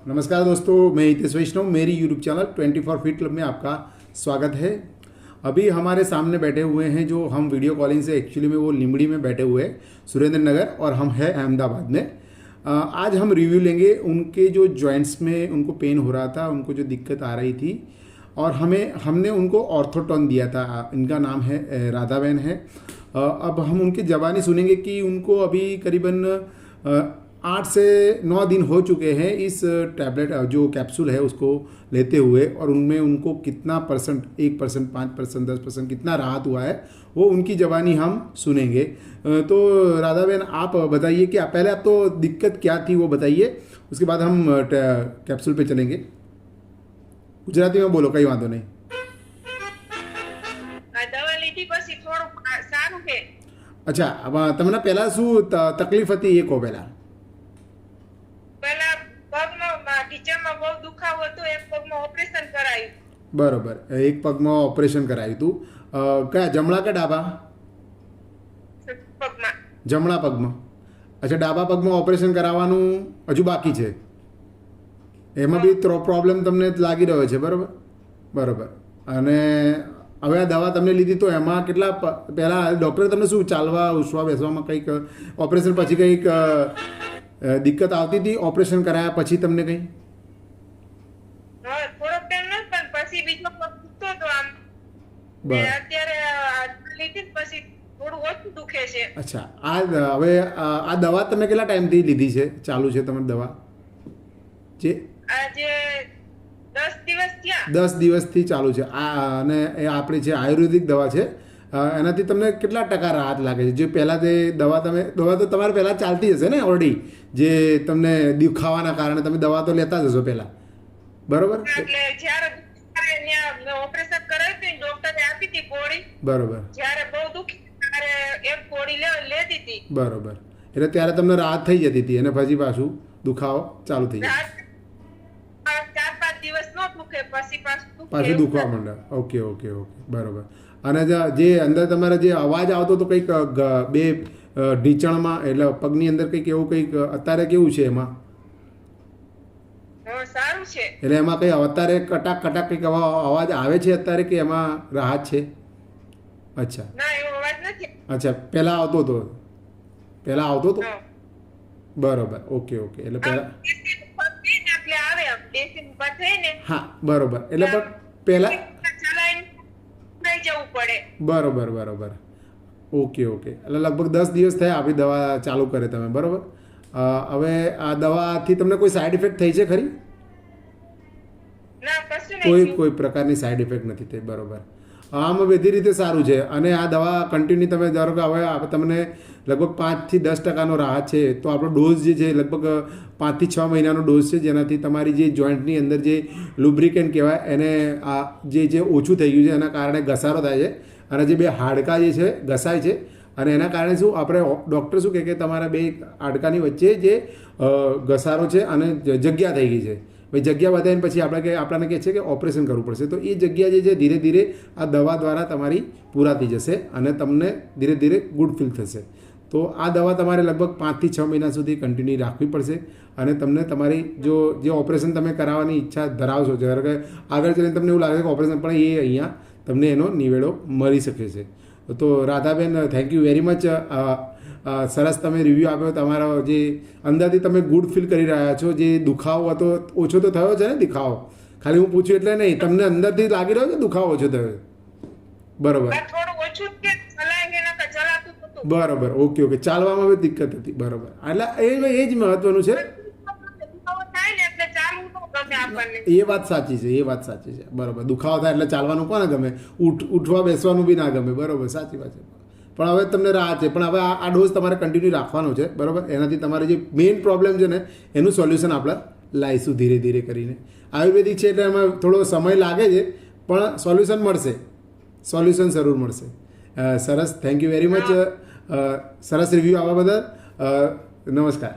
नमस्कार दोस्तों, मैं हितेश वैष्णव। मेरी यूट्यूब चैनल 24 फीट क्लब में आपका स्वागत है। अभी हमारे सामने बैठे हुए हैं जो हम वीडियो कॉलिंग से, एक्चुअली में वो लिमड़ी में बैठे हुए हैं, सुरेंद्र नगर, और हम हैं अहमदाबाद में। आज हम रिव्यू लेंगे उनके जो जॉइंट्स में उनको पेन हो रहा था, उनको जो दिक्कत आ रही थी, और हमने उनको ऑर्थोटोन दिया था। इनका नाम है राधाबेन है। अब हम उनकी ज़बानी सुनेंगे कि उनको अभी करीबन 8 से 9 दिन हो चुके हैं इस टैबलेट जो कैप्सूल है उसको लेते हुए, और उनमें उनको कितना परसेंट, 1%, 5%, 10% कितना राहत हुआ है वो उनकी ज़बानी हम सुनेंगे। तो राधाबेन, आप बताइए कि पहले आप तो दिक्कत क्या थी वो बताइए, उसके बाद हम कैप्सूल पे चलेंगे। गुजराती में बोलो, कई वांधो नहीं। દવા લીધી પછી થોડું સારું છે। अच्छा, તમને પહેલાં શું તકલીફ હતી એ કહો પહેલાં। પહેલા પગમાં ટીચરમાં બહુ દુખાવો હતો, એક પગમાં ઓપરેશન કરાયું। બરોબર, એક પગમાં ઓપરેશન કરાયું હતું। કયા, જમણા કે ડાબા? પગમાં જમણા પગમાં। અચ્છા, ડાબા પગમાં ઓપરેશન કરાવવાનું હજુ બાકી છે, એમાં બી પ્રોબ્લેમ તમને લાગી રહ્યો છે, બરાબર બરાબર। અને હવે આ દવા તમને લીધી તો એમાં કેટલા પહેલાં ડૉક્ટરે તમને શું ચાલવા ઉઠવા બેસવામાં કંઈક ઓપરેશન પછી કંઈક દિક્કત આવતી હતી ઓપરેશન કરાયા પછી તમને કંઈ? થોડોક ટાઈમ ન, પણ પછી બીજો પગ દુખતો હતો આમ, અત્યારે લીધી પછી થોડું ઓછું દુખે છે। અચ્છા, હવે આ દવા તમે કેટલા ટાઈમથી લીધી છે, ચાલુ છે તમારી દવા? જે આજે 10 દિવસ થયા। 10 દિવસથી ચાલુ છે અને એ આપણી છે આયુર્વેદિક દવા છે। એનાથી તમને કેટલા ટકા રાહત લાગે છે? જે પહેલાં તે દવા તો તમારે પહેલાં ચાલતી હશે ને ઓલરેડી, જે તમને દુખાવાના કારણે તમે દવા તો લેતા જ હશો પહેલાં, બરોબર? એટલે જ્યારે ઓપરેશન કરાયું હતું ડોક્ટરે આપી હતી ગોળી, બરોબર। જ્યારે બહુ દુખી ત્યારે એક ગોળી લેતી હતી, બરોબર, એટલે ત્યારે તમને રાહત થઈ જતી હતી અને પછી પાછું દુખાવો ચાલુ થઈ જાય, 4-5 દિવસ ન દુખે, પછી પાછું દુખવા માંડે। ઓકે ઓકે ઓકે, બરોબર। અને જે અંદર તમારે જે અવાજ આવતો હતો કંઈક બે ઢીંચણમાં, એટલે પગની અંદર કંઈક એવું કંઈક, અત્યારે કેવું છે એમાં? સારું છે। એટલે એમાં કંઈ અત્યારે કટાક કટાક કંઈક અવાજ આવે છે અત્યારે, કે એમાં રાહત છે? અચ્છા, ના એવો અવાજ નથી। અચ્છા, પહેલાં આવતો હતો? પહેલાં આવતો હતો, બરોબર, ઓકે ઓકે। એટલે પહેલાં એટલે આવે આમ દેશી થઈને, હા, બરોબર, એટલે પણ પહેલાં ચલાઈને લઈ જવું પડે। બરોબર બરોબર, ઓકે ઓકે। એટલે લગભગ 10 દિવસ થયા આપણી દવા ચાલુ કરે તમે, બરાબર? હવે આ દવાથી તમને કોઈ સાઈડ ઇફેક્ટ થઈ છે ખરી? ના, કશું નહીં, કોઈ પ્રકારની સાઈડ ઇફેક્ટ નથી થઈ, બરોબર। આમ બધી રીતે સારું છે। અને આ દવા કન્ટિન્યુ તમે ધારો કે હવે તમને લગભગ 5 થી 10% રાહત છે, તો આપણો ડોઝ જે છે લગભગ 5 થી 6 મહિનાનો ડોઝ છે, જેનાથી તમારી જે જોઈન્ટની અંદર જે લુબ્રિકેન્ટ કહેવાય એને આ જે ઓછું થઈ ગયું છે એના કારણે ઘસારો થાય છે, અને જે બે હાડકાં જે છે ઘસાય છે, અને એના કારણે શું આપણે ડૉક્ટર શું કહે કે તમારા બે હાડકાની વચ્ચે જે ઘસારો છે અને જગ્યા થઈ ગઈ છે, ભાઈ જગ્યા વધારીને પછી આપણને કહે છે કે ઓપરેશન કરવું પડશે, તો એ જગ્યા જે છે ધીરે ધીરે આ દવા દ્વારા તમારી પૂરાતી જશે અને તમને ધીરે ધીરે ગુડ ફીલ થશે। તો આ દવા તમારે લગભગ 5 થી 6 મહિના સુધી કન્ટિન્યુ રાખવી પડશે, અને તમને તમારી જે ઓપરેશન તમે કરાવવાની ઈચ્છા ધરાવશો, જ્યારે કે આગળ જઈને તમને એવું લાગે કે ઓપરેશન, પણ એ અહીંયા તમને એનો નિવેડો મળી શકે છે। તો Radhaben, thank you very much. સરસ તમે રિવ્યૂ આપ્યો, તમારો જે અંદરથી તમે ગુડ ફીલ કરી રહ્યા છો, જે દુખાવો હતો ઓછો તો થયો છે ને? દુખાવો ખાલી હું પૂછ્યું એટલે નહીં, તમને અંદરથી લાગી રહ્યો છે દુખાવો ઓછો થયો? બરોબર થોડું ઓછું કે ચલાય કે નકર ચલાતું હતું, બરોબર, ઓકે ઓકે। ચાલવામાં બી દિક્કત હતી, બરોબર, એટલે એ જ મહત્વનું છે। દુખાવો થાય ને એટલે ચાલવું ન ગમે આપણને। એ વાત સાચી છે, એ વાત સાચી છે, બરોબર। દુખાવો થાય એટલે ચાલવાનું કોને ગમે? ઉઠવા બેસવાનું બી ના ગમે, બરોબર, સાચી વાત છે। પણ હવે તમને રાહત છે, પણ હવે આ ડોઝ તમારે કન્ટિન્યુ રાખવાનો છે, બરાબર? એનાથી તમારે જે મેઇન પ્રોબ્લેમ છે ને એનું સોલ્યુશન આપણે લાવીશું ધીરે ધીરે કરીને। આયુર્વેદિક છે એટલે એમાં થોડો સમય લાગે છે, પણ સોલ્યુશન મળશે, સોલ્યુશન જરૂર મળશે। સરસ, થેન્ક યુ વેરી મચ। સરસ રિવ્યૂ આવવા બદલ, નમસ્કાર।